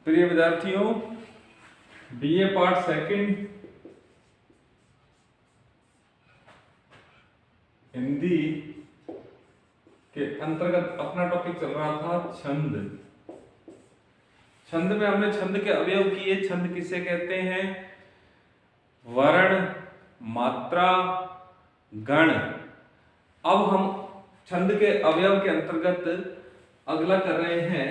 प्रिय विद्यार्थियों, BA part second Hindi के अंतर्गत अपना टॉपिक चल रहा था छंद। छंद में हमने छंद के अवयव किए। छंद किसे कहते हैं? वर्ण, मात्रा, गण। अब हम छंद के अवयव के अंतर्गत अगला कर रहे हैं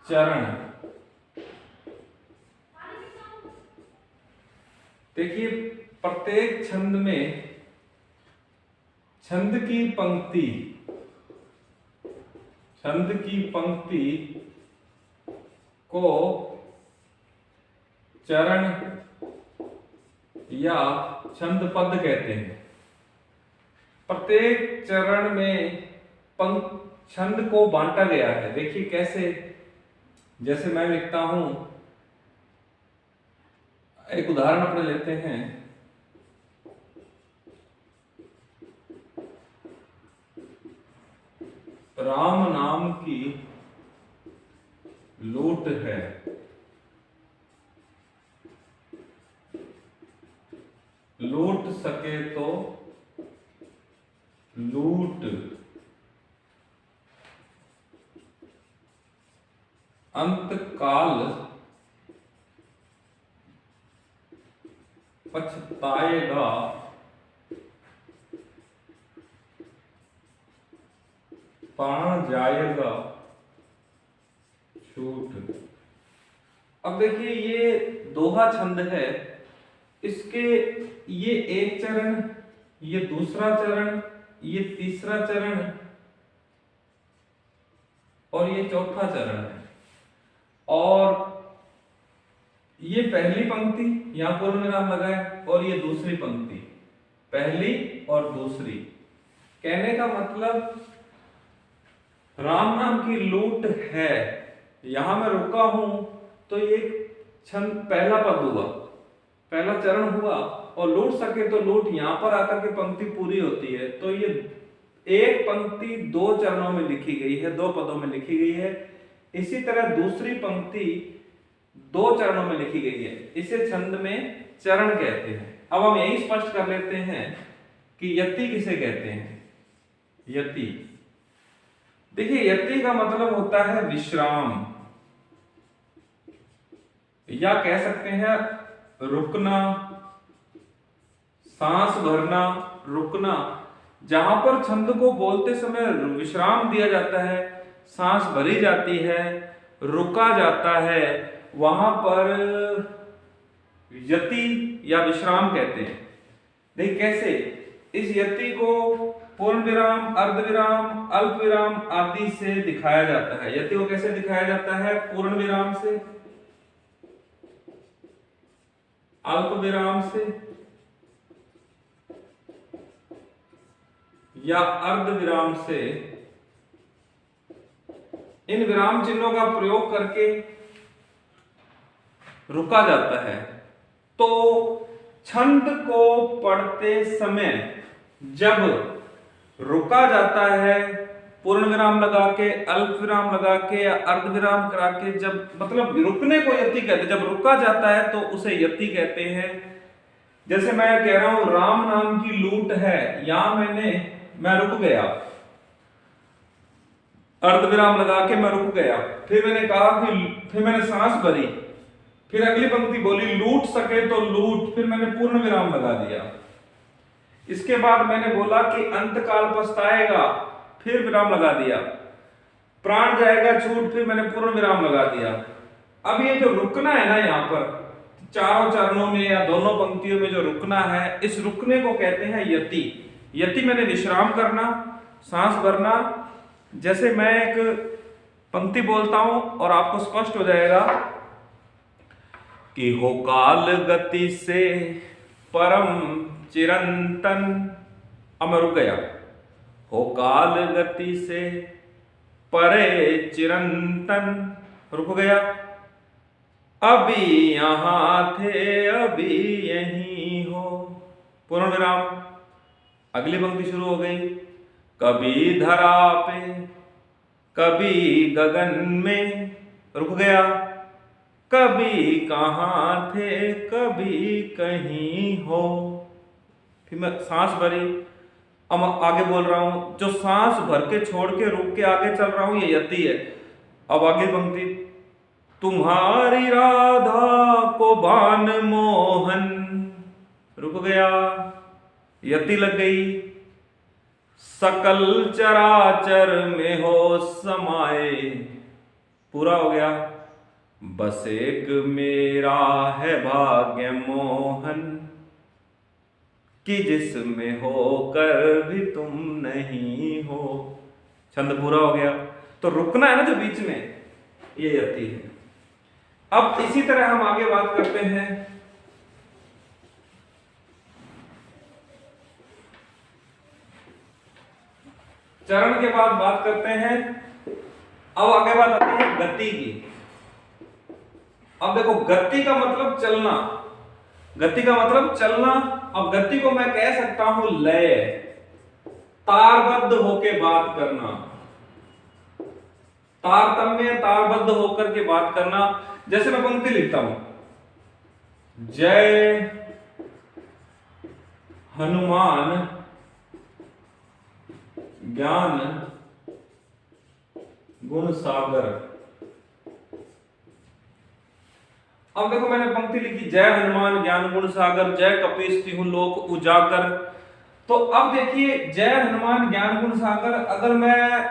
चरण। देखिए, प्रत्येक छंद में छंद की पंक्ति को चरण या छंद पद कहते हैं। प्रत्येक चरण में छंद को बांटा गया है। देखिए कैसे, जैसे मैं लिखता हूं, एक उदाहरण अपने लेते हैं। राम नाम की लूट है। लूट सके तो लूट, अंतकाल पछताएगा, प्राण जाएगा छूट। अब देखिए, ये दोहा छंद है। इसके ये एक चरण, ये दूसरा चरण, ये तीसरा चरण और ये चौथा चरण है। और ये पहली पंक्ति, यहां पूर्ण विराम लगाए, और ये दूसरी पंक्ति, पहली और दूसरी। कहने का मतलब, राम नाम की लूट है, यहां मैं रुका हूं तो ये छंद पहला पद हुआ, पहला चरण हुआ। और लूट सके तो लूट, यहां पर आकर के पंक्ति पूरी होती है। तो ये एक पंक्ति दो चरणों में लिखी गई है, दो पदों में लिखी गई है। इसी तरह दूसरी पंक्ति दो चरणों में लिखी गई है। इसे छंद में चरण कहते हैं। अब हम यही स्पष्ट कर लेते हैं कि यति किसे कहते हैं। यति, देखिए, यति का मतलब होता है विश्राम, या कह सकते हैं रुकना, सांस भरना, रुकना। जहां पर छंद को बोलते समय विश्राम दिया जाता है, सांस भरी जाती है, रुका जाता है, वहां पर यति या विश्राम कहते हैं। देखिए कैसे, इस यति को पूर्ण विराम, अर्ध विराम, अल्प विराम आदि से दिखाया जाता है। यति को कैसे दिखाया जाता है? पूर्ण विराम से, अल्प विराम से या अर्ध विराम से। इन विराम चिन्हों का प्रयोग करके रुका जाता है। तो छंद को पढ़ते समय जब रुका जाता है, पूर्ण विराम लगा के, अल्प विराम लगा के या अर्ध विराम करा के, जब मतलब रुकने को यति कहते हैं। जब रुका जाता है तो उसे यति कहते हैं। जैसे मैं कह रहा हूं राम नाम की लूट है, यहां मैं रुक गया, अर्ध विराम लगा के मैं रुक गया। फिर मैंने कहा कि फिर मैंने सांस भरी, फिर अगली पंक्ति बोली लूट सके तो लूट, फिर मैंने पूर्ण विराम लगा दिया। इसके बाद मैंने बोला कि अंतकाल पछताएगा, फिर विराम लगा दिया। प्राण जाएगा छूट, फिर मैंने पूर्ण विराम लगा दिया। अब ये जो रुकना है ना, यहां पर चारों चरणों में या दोनों पंक्तियों में जो रुकना है, इस रुकने को कहते हैं यति। यति मैंने विश्राम करना, सांस भरना। जैसे मैं एक पंक्ति बोलता हूं और आपको स्पष्ट हो जाएगा कि हो काल गति से परम चिरंतन। अब मैं रुक गया, हो काल गति से परे चिरंतन, रुक गया। अभी यहां थे अभी यहीं हो, पूर्ण विराम। अगली पंक्ति शुरू हो गई, कभी धरा पे कभी गगन में, रुक गया, कभी कहाँ थे कभी कहीं हो। फिर मैं सांस भरी, अब आगे बोल रहा हूं, जो सांस भर के छोड़ के रुक के आगे चल रहा हूं ये यति है। अब आगे पंक्ति, तुम्हारी राधा को बान मोहन, रुक गया, यति लग गई, सकल चराचर में हो समाये, पूरा हो गया, बस एक मेरा है भाग्य मोहन कि जिसमें होकर भी तुम नहीं हो। छंद पूरा हो गया। तो रुकना है ना जो बीच में, ये यति है। अब इसी तरह हम आगे बात करते हैं, चरण के बाद बात करते हैं। अब आगे बात आती है गति की। अब देखो, गति का मतलब चलना, गति का मतलब चलना। अब गति को मैं कह सकता हूं लय, तारबद्ध होके बात करना, तारतम्य, तारबद्ध होकर के बात करना। जैसे मैं पंक्ति लिखता हूं, जय हनुमान ज्ञान गुण सागर। अब देखो मैंने पंक्ति लिखी, जय हनुमान ज्ञान गुण सागर, जय कपीस तिहु लोक उजागर। तो अब देखिए, जय हनुमान ज्ञान गुण सागर, अगर मैं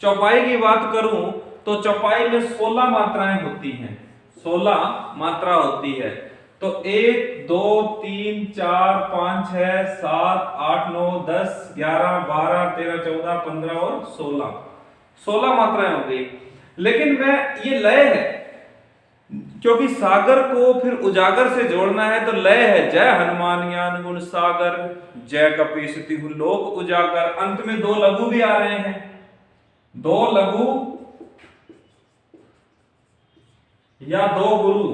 चौपाई की बात करूं तो चौपाई में 16 मात्राएं होती हैं, 16 मात्रा होती है। तो 1 2 3 4 5 6 7 8 9 10 11 12 13 14 15 और 16 मात्राएं हो गई। लेकिन मैं ये लय है, क्योंकि सागर को फिर उजागर से जोड़ना है, तो लय है जय हनुमान ज्ञान गुण सागर, जय कपीस तिहु लोक उजागर। अंत में 2 लघु भी आ रहे हैं, 2 लघु या 2 गुरु,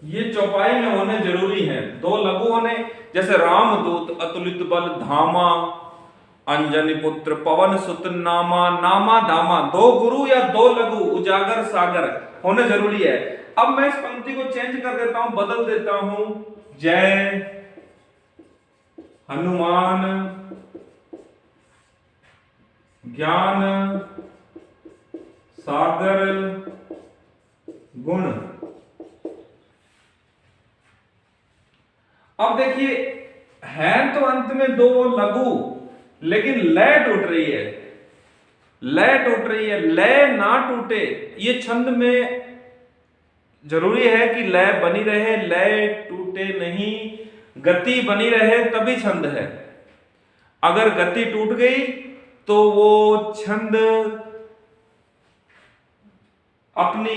ये चौपाई में होने जरूरी है। 2 लघु होने, जैसे रामदूत अतुलित बल धामा, अंजनी पुत्र पवन सुत नामा, नामा धामा। 2 गुरु या 2 लघु, उजागर सागर होने जरूरी है। अब मैं इस पंक्ति को चेंज कर देता हूं, बदल देता हूं, जय हनुमान ज्ञान सागर गुण। अब देखिए, है तो अंत में 2 लघु, लेकिन लय टूट रही है, लय टूट रही है। लय ना टूटे, ये छंद में जरूरी है कि लय बनी रहे, लय टूटे नहीं, गति बनी रहे तभी छंद है। अगर गति टूट गई तो वो छंद अपनी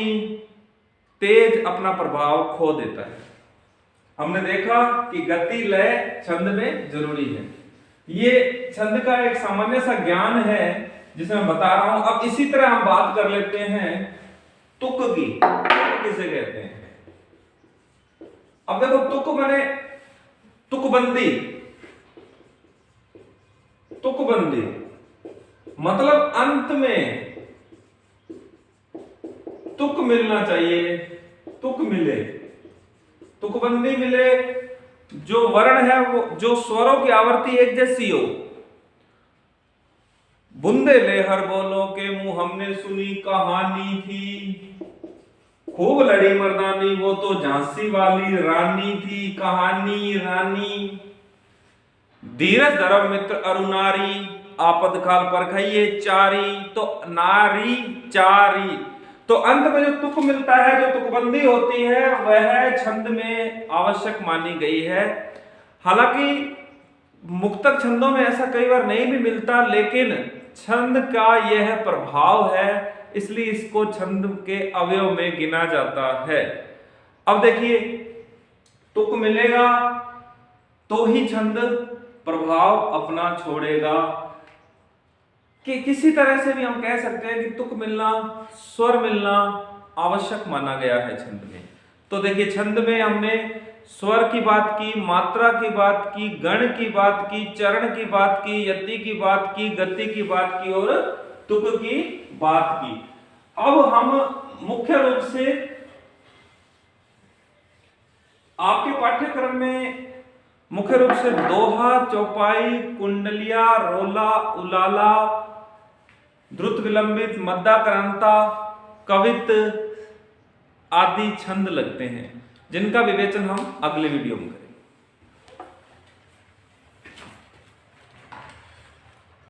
तेज, अपना प्रभाव खो देता है। हमने देखा कि गति लय छंद में जरूरी है। ये छंद का एक सामान्य सा ज्ञान है जिसे मैं बता रहा हूं। अब इसी तरह हम बात कर लेते हैं तुक की। तुक किसे कहते हैं? अब देखो, तुक माने तुकबंदी, तुकबंदी मतलब अंत में तुक मिलना चाहिए, तुक मिले, तुकबंदी मिले, जो वर्ण है वो, जो स्वरों की आवर्ती एक जैसी हो। बुंदे ले हर बोलो के मुंह हमने सुनी कहानी थी, खूब लड़ी मर्दानी वो तो झांसी वाली रानी थी, कहानी रानी। धीरज धर्म मित्र अरुनारी, आपद काल परखइये चारी, तो नारी चारी। तो अंत में जो तुक मिलता है, जो तुकबंदी होती है, वह छंद में आवश्यक मानी गई है। हालांकि मुक्तक छंदों में ऐसा कई बार नहीं भी मिलता, लेकिन छंद का यह प्रभाव है, इसलिए इसको छंद के अवयव में गिना जाता है। अब देखिए, तुक मिलेगा तो ही छंद प्रभाव अपना छोड़ेगा। कि किसी तरह से भी हम कह सकते हैं कि तुक मिलना, स्वर मिलना आवश्यक माना गया है छंद में। तो देखिए छंद में हमने स्वर की बात की, मात्रा की बात की, गण की बात की, चरण की बात की, यति की बात की, गति की बात की और तुक की बात की। अब हम मुख्य रूप से आपके पाठ्यक्रम में मुख्य रूप से दोहा, चौपाई, कुंडलिया, रोला, उलाला, द्रुत विलंबित, मद्दाक्रांता, कवित आदि छंद लगते हैं, जिनका विवेचन हम अगले वीडियो में करेंगे।